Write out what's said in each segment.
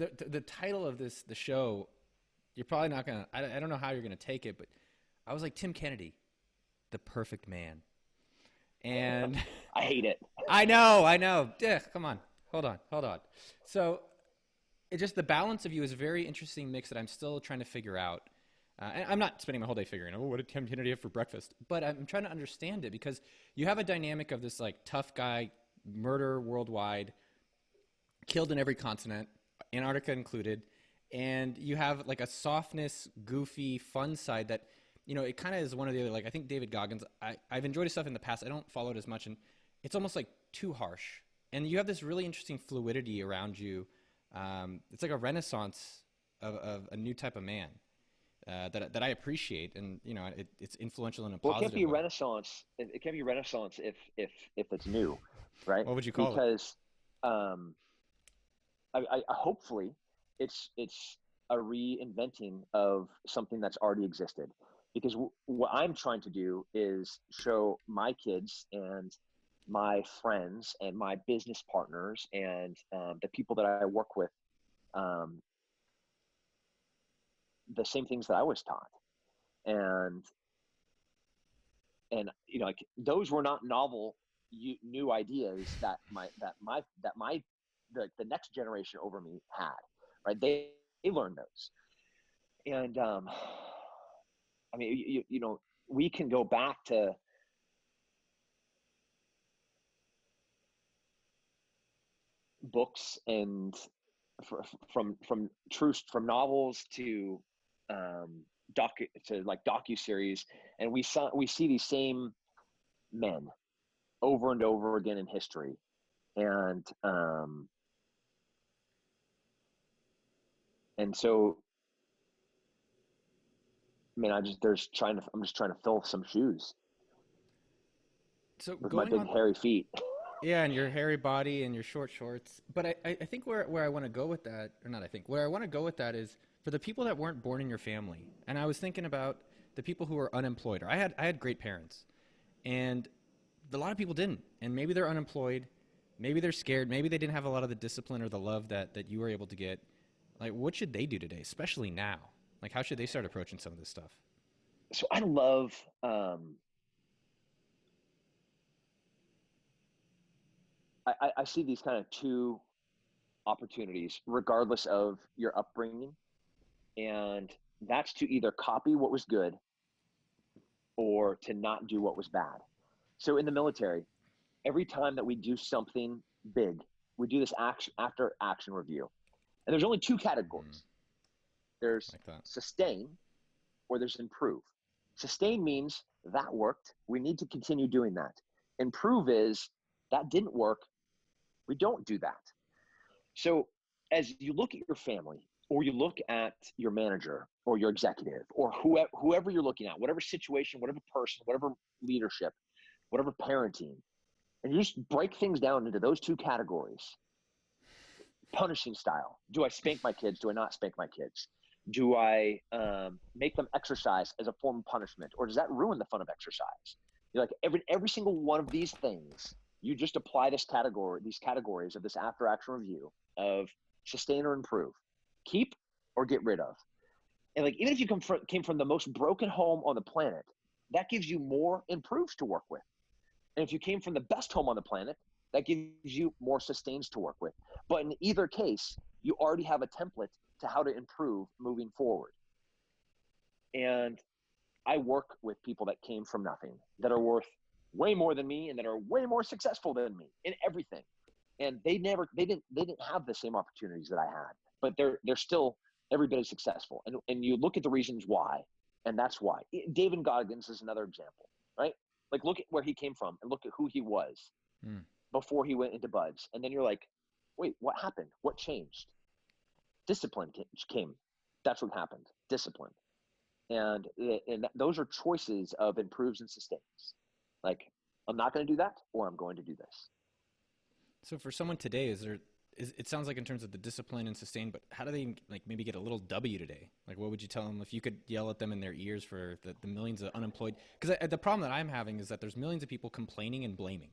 the title of the show, you're probably not gonna. I don't know how you're gonna take it, but I was like Tim Kennedy, the perfect man, and I hate it. I know. Yeah, come on, hold on. So it just the balance of you is a very interesting mix that I'm still trying to figure out. And I'm not spending my whole day figuring, oh, what did Tim Kennedy have for breakfast? But I'm trying to understand it because you have a dynamic of this like tough guy, murder worldwide, killed in every continent, Antarctica included, and you have like a softness, goofy, fun side that it kind of is one or the other. Like I think David Goggins, I've enjoyed his stuff in the past. I don't follow it as much, and it's almost like too harsh. And you have this really interesting fluidity around you. It's like a renaissance of a new type of man that I appreciate, and it's influential in a Well, it can't positive be way. Renaissance. It can't be Renaissance if it's new, right? What would you call it? Because um, hopefully it's a reinventing of something that's already existed. Because what I'm trying to do is show my kids and my friends and my business partners and the people that I work with um, the same things that I was taught. And like those were not novel new ideas that my the next generation over me had, right? They learned those. And I mean, we can go back to books and from novels to um like docu series, and we see these same men over and over again in history. And so, I mean, I'm just trying to fill some shoes So with my going big on, hairy feet. yeah, and your hairy body and your short shorts. But I think where I want to go with that, or not I think, where I want to go with that is for the people that weren't born in your family. And I was thinking about the people who were unemployed. Or I had great parents. And a lot of people didn't. And maybe they're unemployed. Maybe they're scared. Maybe they didn't have a lot of the discipline or the love that you were able to get. Like, what should they do today, especially now? Like, how should they start approaching some of this stuff? So I love I see these kind of two opportunities regardless of your upbringing, and that's to either copy what was good or to not do what was bad. So in the military, every time that we do something big, we do this action after action review. And there's only two Mm, categories. There's like that. sustain or there's improve. Sustain means that worked. We need to continue doing that. Improve is that didn't work. We don't do that. So as you look at your family or you look at your manager or your executive or whoever you're looking at, whatever situation, whatever person, whatever leadership, whatever parenting, and you just break things down into those two categories. Punishing style. Do I spank my kids? Do I not spank my kids? Do I make them exercise as a form of punishment, or does that ruin the fun of exercise? You're like every single one of these things. You just apply these categories of this after action review of sustain or improve, keep or get rid of. And like even if you came from the most broken home on the planet, that gives you more improves to work with. And if you came from the best home on the planet, that gives you more sustains to work with. But in either case, you already have a template to how to improve moving forward. And I work with people that came from nothing, that are worth way more than me and that are way more successful than me in everything. And they didn't have the same opportunities that I had, but they're still every bit as successful. And you look at the reasons why, and that's why. David Goggins is another example, right? Like look at where he came from and look at who he was Mm. before he went into buds. And then you're like, wait, what happened? What changed? Discipline came. That's what happened. Discipline. And those are choices of improves and sustains. Like, I'm not going to do that, or I'm going to do this. So for someone today, it sounds like in terms of the discipline and sustain, but how do they like maybe get a little W today? Like, what would you tell them if you could yell at them in their ears for the millions of unemployed? Because the problem that I'm having is that there's millions of people complaining and blaming.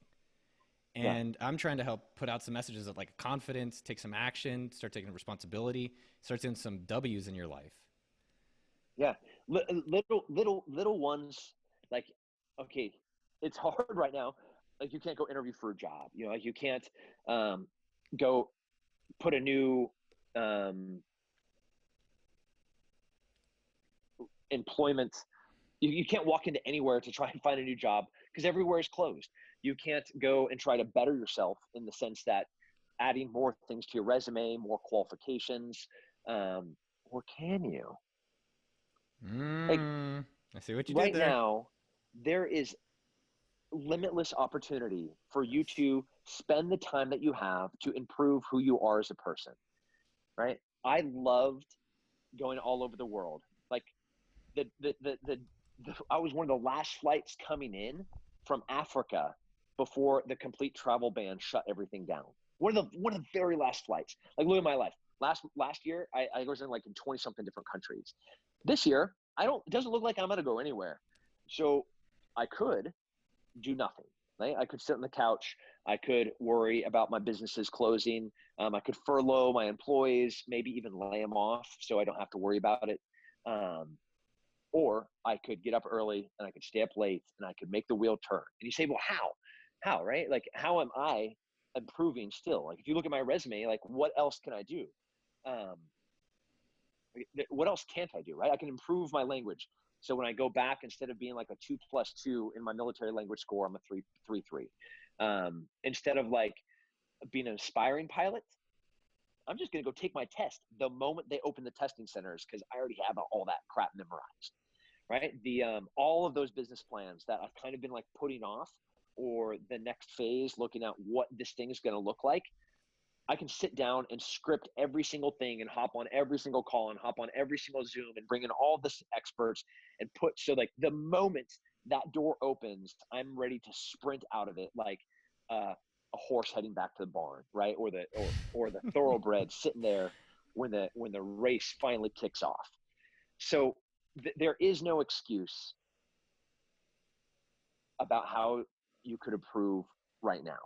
Yeah. And I'm trying to help put out some messages of like confidence, take some action, start taking responsibility, start seeing some W's in your life. Yeah. Little ones, like, okay, it's hard right now. Like, you can't go interview for a job, like you can't, um, go put a new, um, employment. You can't walk into anywhere to try and find a new job because everywhere is closed. You can't go and try to better yourself in the sense that adding more things to your resume, more qualifications, or can you? Like, Mm, I see what you did right there. now, there is limitless opportunity for you to spend the time that you have to improve who you are as a person, right? I loved going all over the world. Like, I was one of the last flights coming in from Africa before the complete travel ban shut everything down. One of the very last flights. Like, look at my life. Last year, I was in like in 20 something different countries. This year, I don't. It doesn't look like I'm gonna go anywhere. So I could do nothing. Right? I could sit on the couch. I could worry about my businesses closing. I could furlough my employees, maybe even lay them off, so I don't have to worry about it. Um, or I could get up early and I could stay up late and I could make the wheel turn. And you say, well, how? How, right? Like, how am I improving still? Like, if you look at my resume, like, what else can I do? Um, what else can't I do, right? I can improve my language. So when I go back, instead of being like a 2+2 in my military language score, I'm a 3.33. Instead of like being an aspiring pilot, I'm just going to go take my test the moment they open the testing centers because I already have all that crap memorized, right? The all of those business plans that I've kind of been like putting off, or the next phase, looking at what this thing is going to look like. I can sit down and script every single thing and hop on every single call and hop on every single Zoom and bring in all the experts and put, so like the moment that door opens, I'm ready to sprint out of it like a horse heading back to the barn, right? Or the thoroughbred sitting there when the race finally kicks off. So there is no excuse about how you could improve right now.